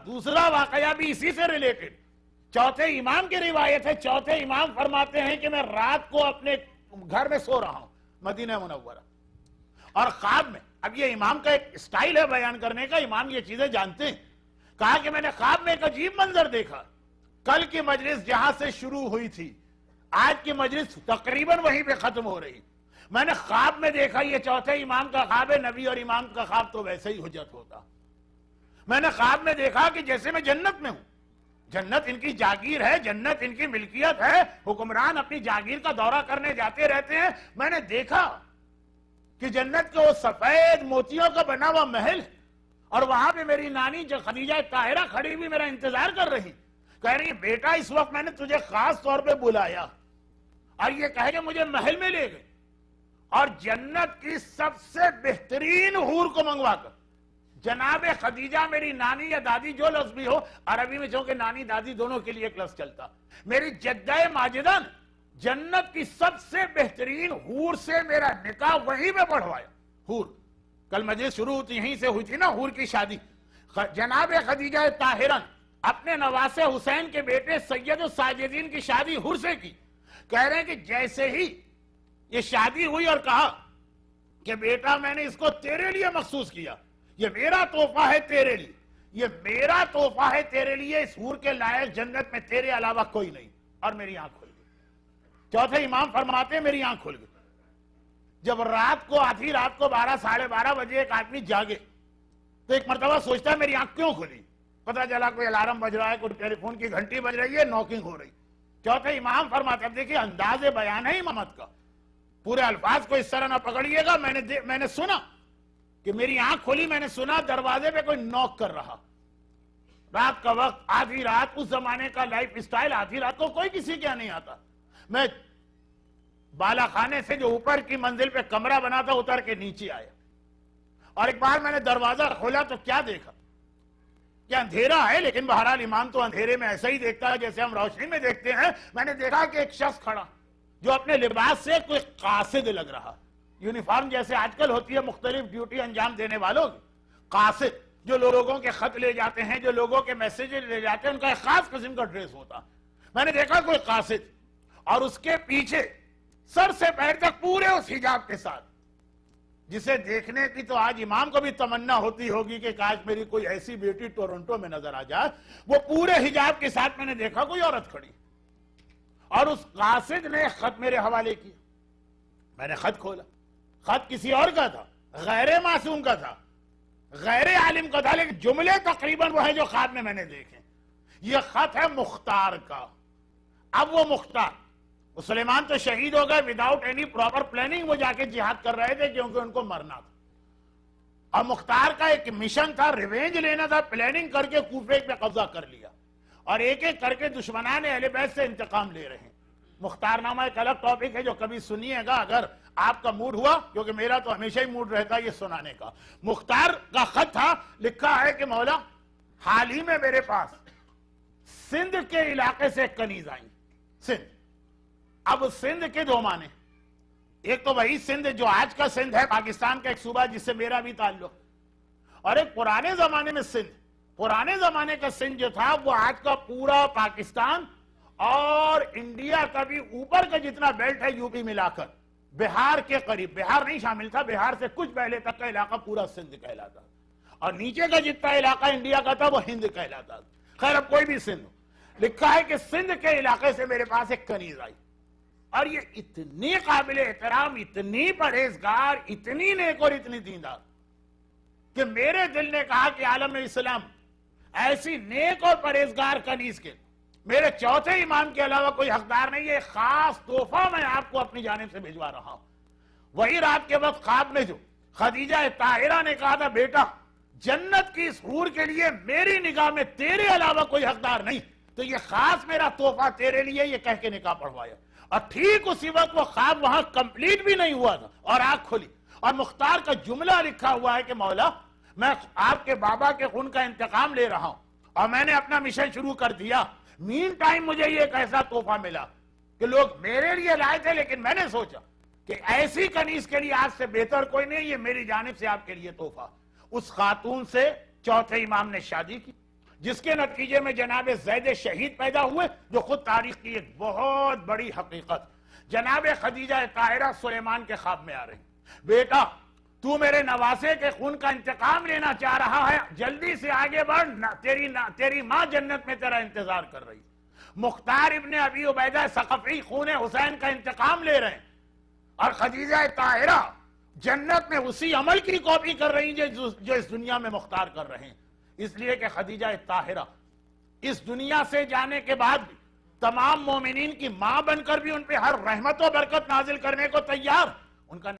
دوسرا واقعہ بھی اسی سے ریلیٹڈ، چوتھے امام کی روایت ہے. چوتھے امام فرماتے ہیں کہ میں رات کو اپنے گھر میں سو رہا ہوں مدینہ منورہ اور خواب میں، اب یہ امام کا ایک سٹائل ہے بیان کرنے کا، امام یہ چیزیں جانتے ہیں. کہا کہ میں نے خواب میں ایک عجیب منظر دیکھا. کل کی مجلس جہاں سے شروع ہوئی تھی آج کی مجلس تقریباً وہیں پہ ختم ہو رہی. میں نے خواب میں دیکھا، یہ چوتھے امام کا خواب ہے، نبی اور امام کا خواب تو ویسے ہی حجت ہوتا. میں نے خواب میں دیکھا کہ جیسے میں جنت میں ہوں، جنت ان کی جاگیر ہے، جنت ان کی ملکیت ہے، حکمران اپنی جاگیر کا دورہ کرنے جاتے رہتے ہیں. میں نے دیکھا کہ جنت کے وہ سفید موتیوں کا بنا ہوا محل ہے اور وہاں پہ میری نانی جو خدیجہ طاہرہ کھڑی بھی میرا انتظار کر رہی، کہہ رہی بیٹا اس وقت میں نے تجھے خاص طور پہ بلایا اور یہ کہہ کہ مجھے محل میں لے گئے اور جنت کی سب سے بہترین حور کو منگوا کر جناب خدیجہ میری نانی یا دادی جو لفظ بھی ہو، عربی میں چونکہ نانی دادی دونوں کے لیے ایک لفظ چلتا، میری جدہ ماجدہ نے جنت کی سب سے بہترین حور سے میرا نکاح وہیں پہ پڑھوایا. حور کل مجلس شروع ہوتی یہیں سے ہوئی تھی نا، حور کی شادی. جناب خدیجہ طاہرہ اپنے نواسے حسین کے بیٹے سید الساجدین کی شادی حور سے کی. کہہ رہے ہیں کہ جیسے ہی یہ شادی ہوئی اور کہا کہ بیٹا میں نے اس کو تیرے لیے مخصوص کیا، یہ میرا تحفہ ہے تیرے لیے، یہ میرا تحفہ ہے تیرے لیے، اس حور کے لائق جنت میں تیرے علاوہ کوئی نہیں. اور میری آنکھ کھل گئی. چوتھے امام فرماتے ہیں میری آنکھ کھل گئی. جب رات کو آدھی رات کو 12 ساڑھے 12 بجے ایک آدمی جاگے تو ایک مرتبہ سوچتا ہے میری آنکھ کیوں کھلی. پتہ چلا کوئی الارم بج رہا ہے، کوئی ٹیلی فون کی گھنٹی بج رہی ہے، نوکنگ ہو رہی. چوتھے امام فرماتے ہیں، اب دیکھیے انداز بیان ہے امامت کا، پورے الفاظ کو اس طرح نہ پکڑیے گا. میں نے سنا کہ میری آنکھ کھلی، میں نے سنا دروازے پہ کوئی نوک کر رہا. رات کا وقت، آدھی رات، اس زمانے کا لائف اسٹائل، آدھی رات کو کوئی کسی کیا نہیں آتا. میں بالا خانے سے جو اوپر کی منزل پہ کمرہ بنا تھا اتر کے نیچے آیا اور ایک بار میں نے دروازہ کھولا تو کیا دیکھا کہ اندھیرا ہے، لیکن بہرحال امام تو اندھیرے میں ایسا ہی دیکھتا ہے جیسے ہم روشنی میں دیکھتے ہیں. میں نے دیکھا کہ ایک شخص کھڑا جو اپنے لباس سے کوئی قاصد لگ رہا، یونیفارم جیسے آج کل ہوتی ہے مختلف ڈیوٹی انجام دینے والوں کی. قاصد جو لوگوں کے خط لے جاتے ہیں، جو لوگوں کے میسیجز لے جاتے ہیں، ان کا ایک خاص قسم کا ڈریس ہوتا. میں نے دیکھا کوئی قاصد اور اس کے پیچھے سر سے پیر تک پورے اس حجاب کے ساتھ، جسے دیکھنے کی تو آج امام کو بھی تمنا ہوتی ہوگی کہ کاش میری کوئی ایسی بیٹی ٹورنٹو میں نظر آ جائے. وہ پورے حجاب کے ساتھ میں نے دیکھا کوئی عورت کھڑی اور اس قاصد نے خط میرے حوالے کیا. میں نے خط کھولا، خط کسی اور کا تھا، غیر معصوم کا تھا، غیر عالم کا تھا، لیکن جملے تقریباً وہ ہیں جو خواب میں نے دیکھے. یہ خط ہے مختار کا. اب وہ مختار، سلیمان تو شہید ہو گئے وداؤٹ اینی پراپر پلاننگ، وہ جا کے جہاد کر رہے تھے کیونکہ ان کو مرنا تھا. اور مختار کا ایک مشن تھا، ریونج لینا تھا. پلاننگ کر کے کوفے پہ قبضہ کر لیا اور ایک ایک کر کے دشمنان اہل بیت سے انتقام لے رہے ہیں. مختار نامہ ایک الگ ٹاپک ہے جو کبھی سنیے گا اگر آپ کا موڈ ہوا، کیونکہ میرا تو ہمیشہ ہی موڈ رہتا ہے یہ سنانے کا. مختار کا خط تھا، لکھا ہے کہ مولا حال ہی میں میرے پاس سندھ کے علاقے سے کنیز آئیں. سندھ، اب سندھ کے دو معنی، ایک تو وہی سندھ جو آج کا سندھ ہے، پاکستان کا ایک صوبہ جس سے میرا بھی تعلق، اور ایک پرانے زمانے میں سندھ. پرانے زمانے کا سندھ جو تھا وہ آج کا پورا پاکستان اور انڈیا کا بھی اوپر کا جتنا بیلٹ ہے یو پی ملا کر بہار کے قریب، بہار نہیں شامل تھا، بہار سے کچھ پہلے تک کا علاقہ پورا سندھ کہلاتا، اور نیچے کا جتنا علاقہ انڈیا کا تھا وہ ہند کہلاتا. خیر اب کوئی بھی سندھ. لکھا ہے کہ سندھ کے علاقے سے میرے پاس ایک کنیز آئی اور یہ اتنی قابل احترام، اتنی پرہیزگار، اتنی نیک اور اتنی دیندار کہ میرے دل نے کہا کہ عالم اسلام ایسی نیک اور پرہیزگار کنیز کے میرے چوتھے امام کے علاوہ کوئی حقدار نہیں ہے. خاص تحفہ میں آپ کو اپنی جانب سے بھجوا رہا ہوں. وہی رات کے وقت خواب میں جو خدیجہ طاہرہ نے کہا تھا بیٹا جنت کی اس حور کے لیے میری نگاہ میں تیرے علاوہ کوئی حقدار نہیں، تو یہ خاص میرا تحفہ تیرے لیے، یہ کہہ کے نکاح پڑھوایا. اور ٹھیک اسی وقت وہ خواب وہاں کمپلیٹ بھی نہیں ہوا تھا اور آنکھ کھلی اور مختار کا جملہ لکھا ہوا ہے کہ مولا میں آپ کے بابا کے خون کا انتقام لے رہا ہوں اور میں نے اپنا مشن شروع کر دیا. مین ٹائم مجھے یہ ایک ایسا تحفہ ملا کہ لوگ میرے لیے لائے تھے، لیکن میں نے سوچا کہ ایسی کنیز کے لیے آج سے بہتر کوئی نہیں، یہ میری جانب سے آپ کے لیے تحفہ. اس خاتون سے چوتھے امام نے شادی کی. جس کے نتیجے میں جناب زید شہید پیدا ہوئے، جو خود تاریخ کی ایک بہت بڑی حقیقت۔ جناب خدیجہ طاہرہ سلیمان کے خواب میں آ رہی، بیٹا تو میرے نواسے کے خون کا انتقام لینا چاہ رہا ہے، جلدی سے آگے بڑھ، تیری ماں جنت میں تیرا انتظار کر رہی۔ مختار ابن ابی عبیدہ ثقفی خون حسین کا انتقام لے رہے ہیں، اور خدیجہ طاہرہ جنت میں اسی عمل کی کاپی کر رہی ہیں جو اس دنیا میں مختار کر رہے ہیں۔ اس لیے کہ خدیجہ طاہرہ اس دنیا سے جانے کے بعد بھی تمام مومنین کی ماں بن کر بھی ان پہ ہر رحمت و برکت نازل کرنے کو تیار۔ ان کا